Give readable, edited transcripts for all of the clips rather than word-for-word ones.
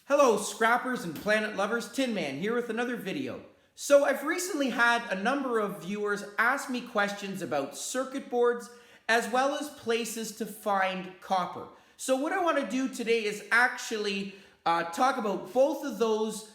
Hello scrappers and planet lovers, Tin Man here with another video. So I've recently had a number of viewers ask me questions about circuit boards as well as places to find copper. So what I want to do today is actually talk about both of those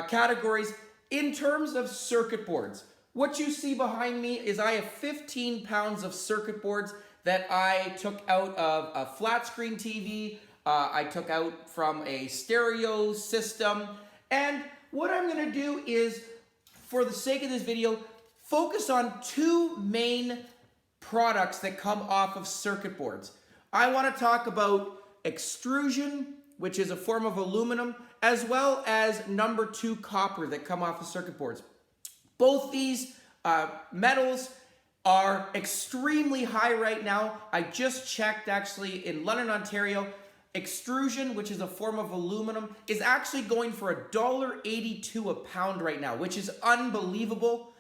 categories in terms of circuit boards. What you see behind me is I have 15 pounds of circuit boards that I took out of a flat screen TV, I took out from a stereo system, and what I'm going to do is, for the sake of this video, focus on two main products that come off of circuit boards. I want to talk about extrusion, which is a form of aluminum, as well as number 2 copper that come off of circuit boards. Both these metals are extremely high right now. I just checked actually in London, Ontario. Extrusion, which is a form of aluminum, is actually going for $1.82 a pound right now, which is unbelievable.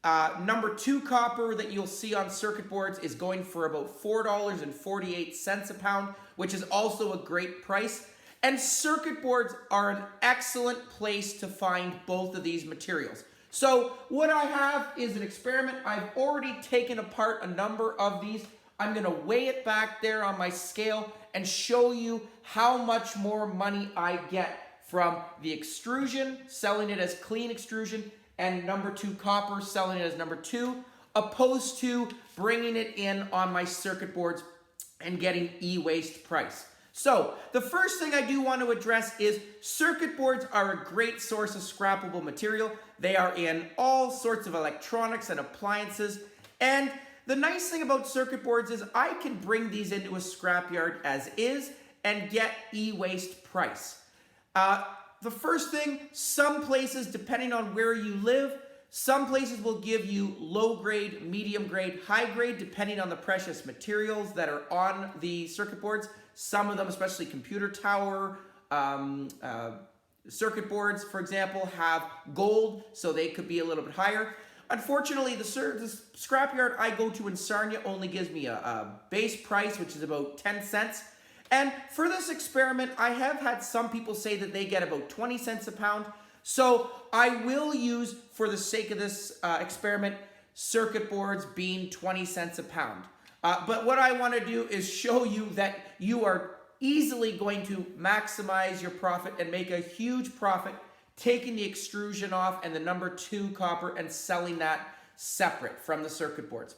Number 2 copper that you'll see on circuit boards is going for about $4.48 a pound, which is also a great price. And circuit boards are an excellent place to find both of these materials. So what I have is an experiment. I've already taken apart a number of these. I'm going to weigh it back there on my scale and show you how much more money I get from the extrusion, selling it as clean extrusion, and number 2 copper, selling it as number 2, opposed to bringing it in on my circuit boards and getting e-waste price. So the first thing I do want to address is circuit boards are a great source of scrappable material. They are in all sorts of electronics and appliances, and the nice thing about circuit boards is I can bring these into a scrapyard as is and get e-waste price. The first thing, some places, depending on where you live, some places will give you low grade, medium grade, high grade, depending on the precious materials that are on the circuit boards. Some of them, especially computer tower, circuit boards, for example, have gold, so they could be a little bit higher. Unfortunately, the scrapyard I go to in Sarnia only gives me a base price, which is about 10 cents. And for this experiment, I have had some people say that they get about 20 cents a pound. So I will use, for the sake of this experiment, circuit boards being 20 cents a pound. But what I want to do is show you that you are easily going to maximize your profit and make a huge profit taking the extrusion off and the number 2 copper and selling that separate from the circuit boards.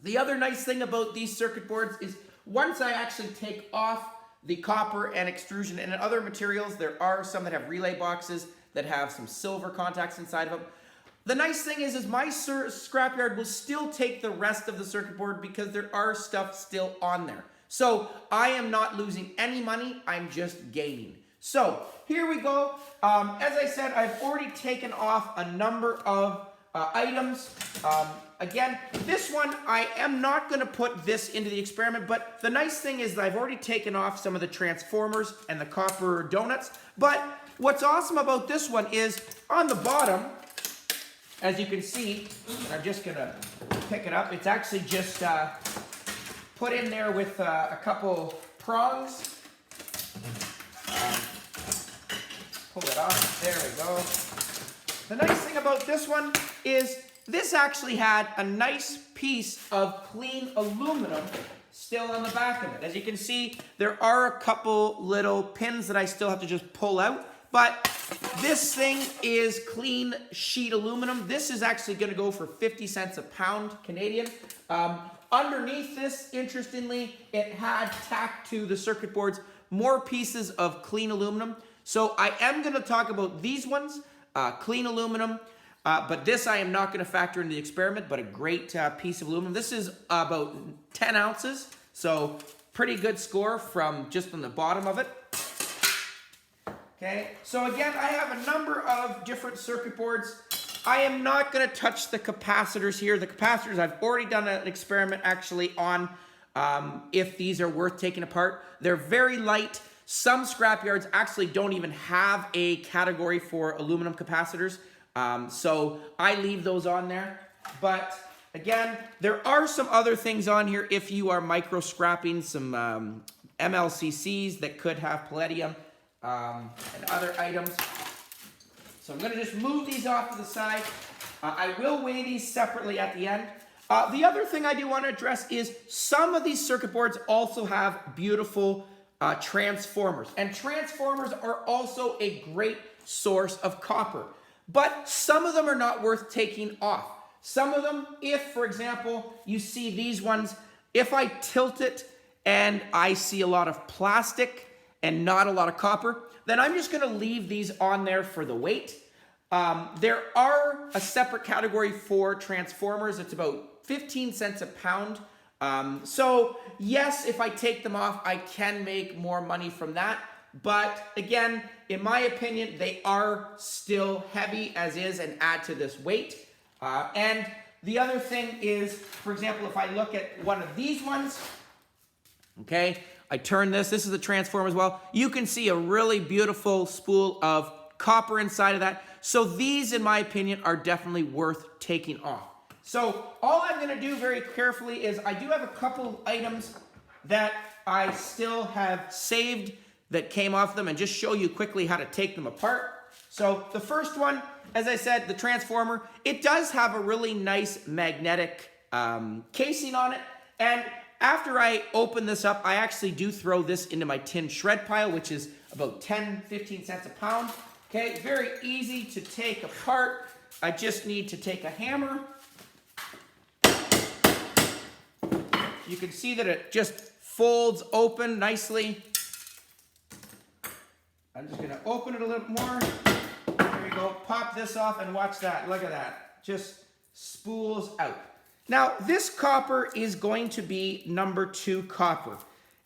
The other nice thing about these circuit boards is once I actually take off the copper and extrusion and other materials, there are some that have relay boxes that have some silver contacts inside of them. The nice thing is my scrapyard will still take the rest of the circuit board because there are stuff still on there. So I am not losing any money, I'm just gaining. So here we go. As I said, I've already taken off a number of items. Again, this one, I am not going to put this into the experiment, but the nice thing is that I've already taken off some of the transformers and the copper donuts. But what's awesome about this one is on the bottom, as you can see, I'm just going to pick it up. It's actually just put in there with a couple prongs. Pull it off, there we go. The nice thing about this one is this actually had a nice piece of clean aluminum still on the back of it. As you can see, there are a couple little pins that I still have to just pull out, but this thing is clean sheet aluminum. This is actually gonna go for 50 cents a pound Canadian. Underneath this, interestingly, it had tacked to the circuit boards more pieces of clean aluminum. So I am going to talk about these ones, clean aluminum, but this I am not going to factor into the experiment, but a great piece of aluminum. This is about 10 ounces, so pretty good score from just on the bottom of it. Okay, so again, I have a number of different circuit boards. I am not going to touch the capacitors here. The capacitors, I've already done an experiment actually on if these are worth taking apart. They're very light. Some scrapyards actually don't even have a category for aluminum capacitors, so I leave those on there. But again, there are some other things on here if you are micro scrapping some MLCCs that could have palladium. and other items. So I'm going to just move these off to the side. I will weigh these separately at the end. The other thing I do want to address is some of these circuit boards also have beautiful transformers. And transformers are also a great source of copper. But some of them are not worth taking off. Some of them, if, for example, you see these ones, if I tilt it and I see a lot of plastic and not a lot of copper, then I'm just going to leave these on there for the weight. There are a separate category for transformers. It's about 15 cents a pound. So yes, if I take them off, I can make more money from that. But again, in my opinion, they are still heavy as is and add to this weight. And the other thing is, for example, if I look at one of these ones, okay, I turn this is a transformer as well. You can see a really beautiful spool of copper inside of that. So these, in my opinion, are definitely worth taking off. So all I'm going to do very carefully is I do have a couple items that I still have saved that came off them and just show you quickly how to take them apart. So the first one, as I said, the transformer, it does have a really nice magnetic casing on it. And after I open this up, I actually do throw this into my tin shred pile, which is about 10, 15 cents a pound. Okay, very easy to take apart. I just need to take a hammer. You can see that it just folds open nicely. I'm just gonna open it a little more. There we go, pop this off and watch that, look at that. Just spools out. Now, this copper is going to be number 2 copper.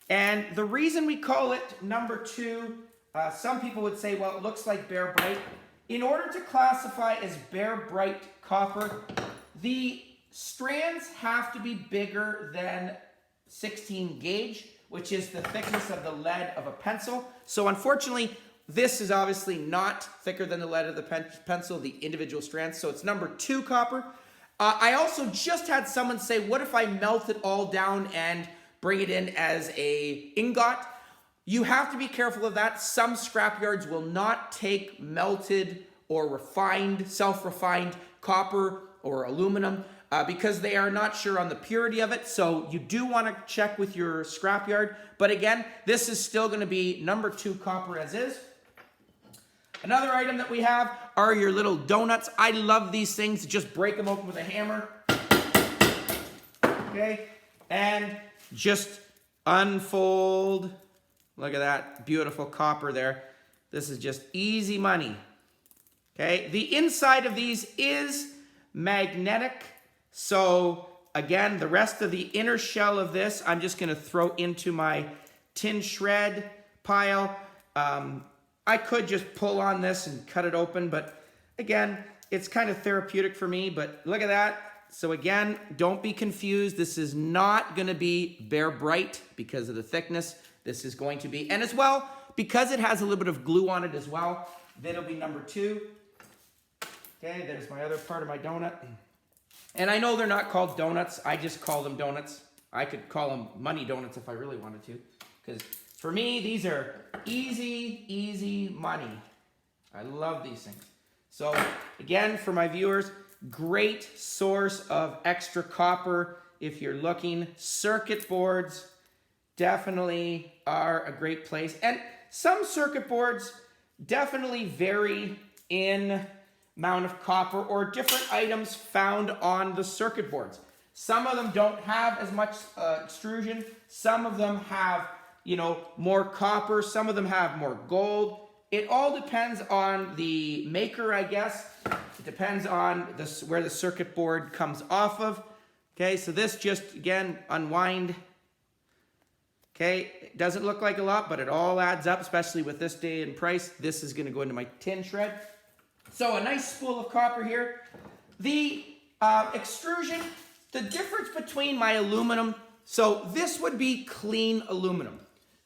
And the reason we call it number 2, some people would say, well, it looks like bare bright. In order to classify as bare bright copper, the strands have to be bigger than 16 gauge, which is the thickness of the lead of a pencil. So unfortunately, this is obviously not thicker than the lead of the pencil, the individual strands. So it's number 2 copper. I also just had someone say, what if I melt it all down and bring it in as a ingot? You have to be careful of that. Some scrapyards will not take melted or refined, self-refined copper or aluminum because they are not sure on the purity of it. So you do want to check with your scrapyard. But again, this is still going to be number 2 copper as is. Another item that we have are your little donuts. I love these things. Just break them open with a hammer. Okay, and just unfold. Look at that beautiful copper there. This is just easy money. Okay, the inside of these is magnetic. So again, the rest of the inner shell of this, I'm just gonna throw into my tin shred pile. I could just pull on this and cut it open, but again, it's kind of therapeutic for me, but look at that. So again, don't be confused. This is not gonna be bare bright because of the thickness. This is going to be, and as well, because it has a little bit of glue on it as well, that'll be number 2. Okay, there's my other part of my donut. And I know they're not called donuts. I just call them donuts. I could call them money donuts if I really wanted to. Because for me, these are easy, easy money. I love these things. So again, for my viewers, great source of extra copper if you're looking. Circuit boards definitely are a great place. And some circuit boards definitely vary in amount of copper or different items found on the circuit boards. Some of them don't have as much extrusion. Some of them have, you know, more copper. Some of them have more gold. It all depends on the maker, I guess. It depends on where the circuit board comes off of. Okay, so this just, again, unwind. Okay, it doesn't look like a lot, but it all adds up, especially with this day and price. This is gonna go into my tin shred. So a nice spool of copper here. The extrusion, the difference between my aluminum, so this would be clean aluminum.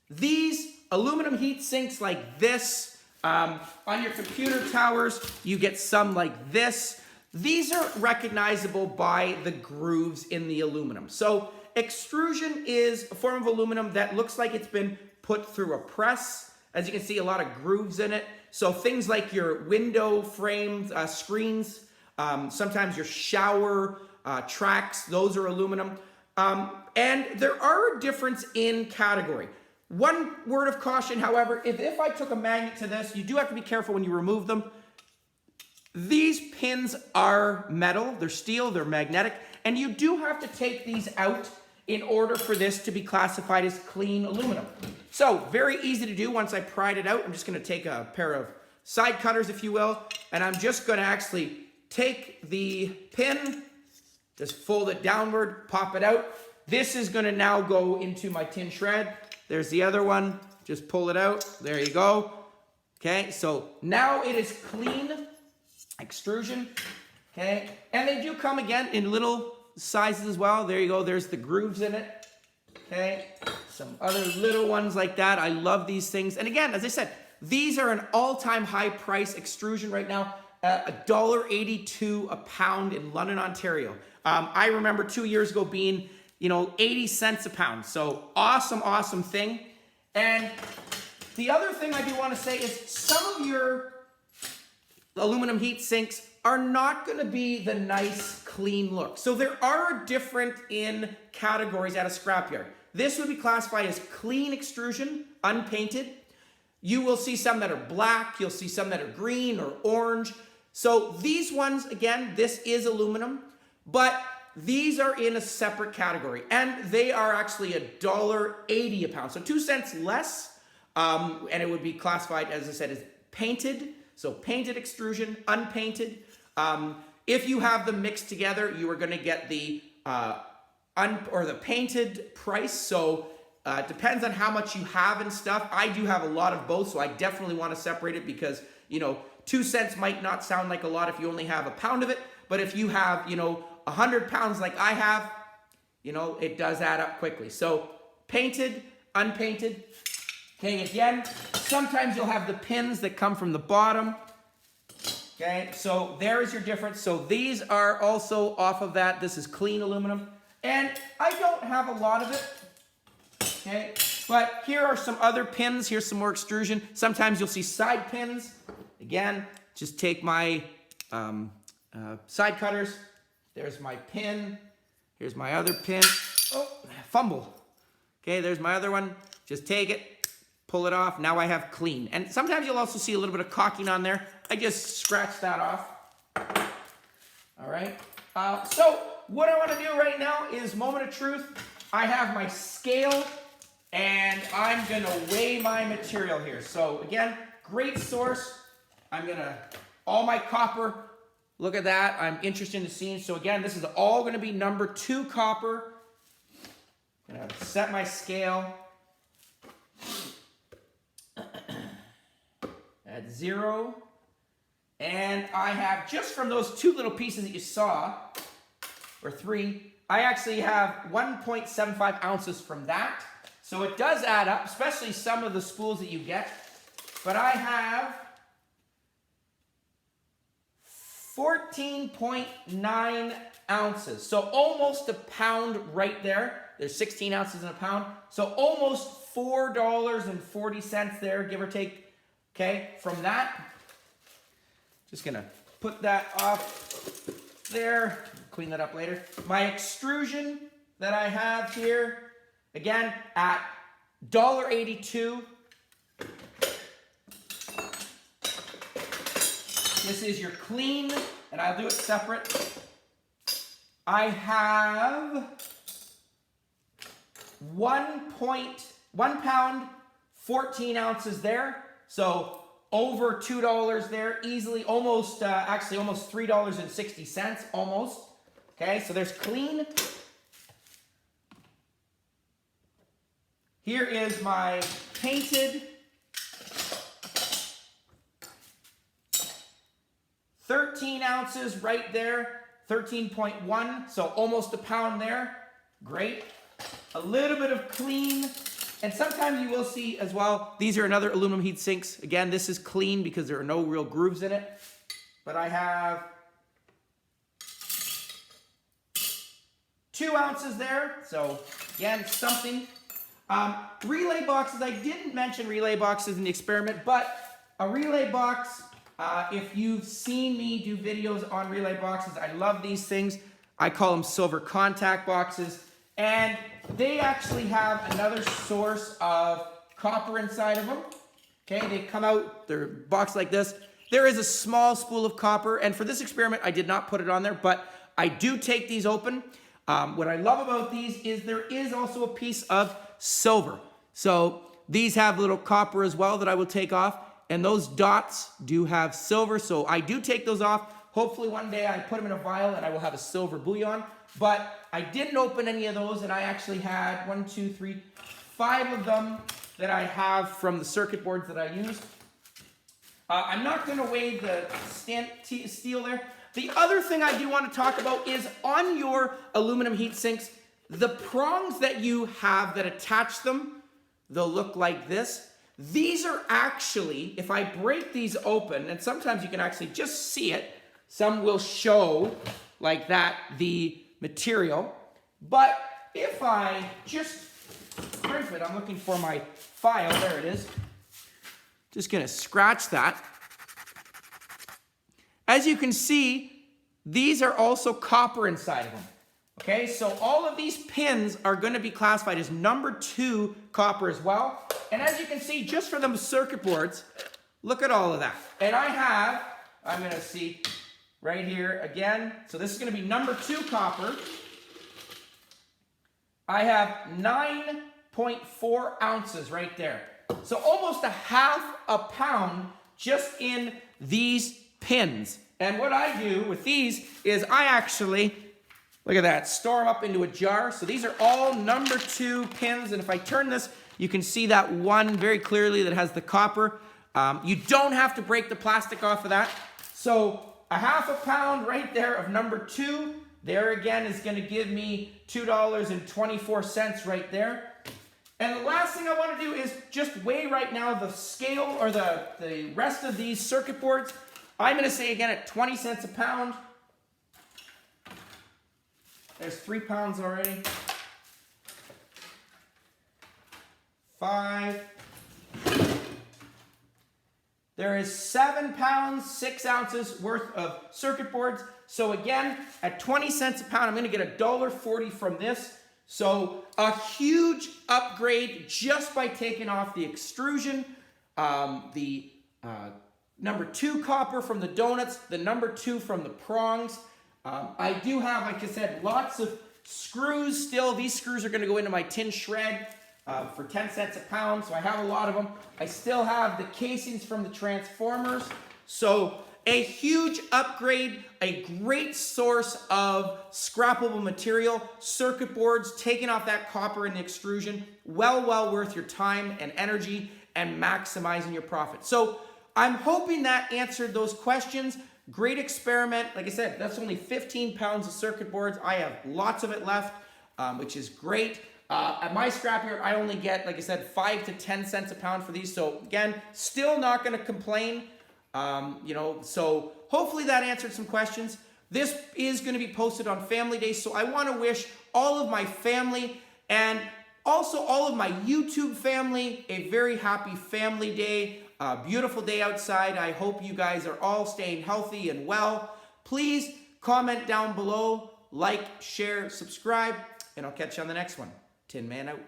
These aluminum heat sinks like this, on your computer towers, you get some like this. These are recognizable by the grooves in the aluminum. So extrusion is a form of aluminum that looks like it's been put through a press. As you can see, a lot of grooves in it. So things like your window frames, screens, sometimes your shower tracks, those are aluminum. And there are a difference in category. One word of caution, however, if I took a magnet to this, you do have to be careful when you remove them. These pins are metal, they're steel, they're magnetic, and you do have to take these out in order for this to be classified as clean aluminum. So, very easy to do. Once I pried it out, I'm just going to take a pair of side cutters, if you will, and I'm just going to actually take the pin, just fold it downward, pop it out. This is going to now go into my tin shred. There's the other one. Just pull it out. There you go. Okay, so now it is clean extrusion. Okay, and they do come again in little sizes as well. There you go. There's the grooves in it. Okay, some other little ones like that. I love these things. And again, as I said, these are an all-time high price extrusion right now. $1.82 a pound in London, Ontario. I remember 2 years ago being, 80 cents a pound. So awesome, awesome thing. And the other thing I do want to say is some of your aluminum heat sinks are not going to be the nice, clean look. So there are different in categories at a scrapyard. This would be classified as clean extrusion, unpainted. You will see some that are black. You'll see some that are green or orange. So these ones, again, this is aluminum, but these are in a separate category, and they are actually $1.80 a pound, so 2 cents less, and it would be classified, as I said, as painted. So painted extrusion, unpainted. If you have them mixed together, you are going to get the the painted price. So it depends on how much you have and stuff. I do have a lot of both, so I definitely want to separate it because 2 cents might not sound like a lot if you only have a pound of it, but if you have 100 pounds like I have, it does add up quickly. So painted, unpainted. Okay, again, sometimes you'll have the pins that come from the bottom. Okay, so there is your difference. So these are also off of that. This is clean aluminum. And I don't have a lot of it. Okay, but here are some other pins. Here's some more extrusion. Sometimes you'll see side pins. Again, just take my side cutters. There's my pin. Here's my other pin. Oh, fumble. Okay, there's my other one. Just take it, pull it off. Now I have clean. And sometimes you'll also see a little bit of caulking on there. I just scratched that off. All right. So what I want to do right now is moment of truth. I have my scale, and I'm going to weigh my material here. So again, great source. I'm going to, all my copper, look at that. I'm interested in seeing. So again, this is all going to be number 2 copper. I'm going to set my scale at 0. And I have, just from those 2 little pieces that you saw, or 3, I actually have 1.75 ounces from that. So it does add up, especially some of the spools that you get. But I have 14.9 ounces. So almost a pound right there. There's 16 ounces in a pound. So almost $4.40 there, give or take. Okay, from that. Just gonna put that off there. Clean that up later. My extrusion that I have here, again, at $1.82. This is your clean, and I'll do it separate. I have 1 pound, 14 ounces there. So over $2 there, easily, almost, actually almost $3.60, almost. Okay, so there's clean. Here is my painted. 13 ounces right there, 13.1, so almost a pound there. Great. A little bit of clean. And sometimes you will see as well, these are another aluminum heat sinks. Again, this is clean because there are no real grooves in it. But I have 2 ounces there. So again, something. Relay boxes, I didn't mention relay boxes in the experiment, but a relay box, if you've seen me do videos on relay boxes, I love these things. I call them silver contact boxes, and they actually have another source of copper inside of them. Okay, they come out, they're boxed like this. There is a small spool of copper, and for this experiment, I did not put it on there, but I do take these open. What I love about these is there is also a piece of silver. So these have little copper as well that I will take off, and those dots do have silver, so I do take those off. Hopefully one day I put them in a vial and I will have a silver bullion, but I didn't open any of those, and I actually had 1, 2, 3, 5 of them that I have from the circuit boards that I used. I'm not going to weigh the steel there. The other thing I do want to talk about is on your aluminum heat sinks, the prongs that you have that attach them, they'll look like this. These are actually, if I break these open, and sometimes you can actually just see it, some will show like that the material, but if I just scrape it, I'm looking for my file, there it is. Just gonna scratch that. As you can see, these are also copper inside of them. Okay, so all of these pins are gonna be classified as number 2 copper as well. And as you can see, just for the circuit boards, look at all of that. And I have, I'm gonna see right here again. So this is gonna be number 2 copper. I have 9.4 ounces right there. So almost a half a pound just in these pins. And what I do with these is I actually, look at that, store them up into a jar. So these are all number 2 pins. And if I turn this, you can see that one very clearly that has the copper. You don't have to break the plastic off of that. So a half a pound right there of number 2. There again is going to give me $2.24 right there. And the last thing I want to do is just weigh right now the scale or the rest of these circuit boards. I'm going to say again at 20 cents a pound. There's 3 pounds already. 5. There is 7 pounds, 6 ounces worth of circuit boards. So again, at 20 cents a pound, I'm going to get $1.40 from this. So a huge upgrade just by taking off the extrusion, the number 2 copper from the donuts, the number 2 from the prongs. I do have, like I said, lots of screws still. These screws are going to go into my tin shred for 10 cents a pound, so I have a lot of them. I still have the casings from the transformers. So a huge upgrade, a great source of scrappable material, circuit boards, taking off that copper in the extrusion, well worth your time and energy and maximizing your profit. So I'm hoping that answered those questions. Great experiment. Like I said, that's only 15 pounds of circuit boards. I have lots of it left, which is great. At my scrapyard, I only get, like I said, 5 to 10 cents a pound for these. So again, still not going to complain. So hopefully that answered some questions. This is going to be posted on Family Day, so I want to wish all of my family and also all of my YouTube family a very happy Family Day. Beautiful day outside. I hope you guys are all staying healthy and well. Please comment down below, like, share, subscribe, and I'll catch you on the next one. Tin Man out.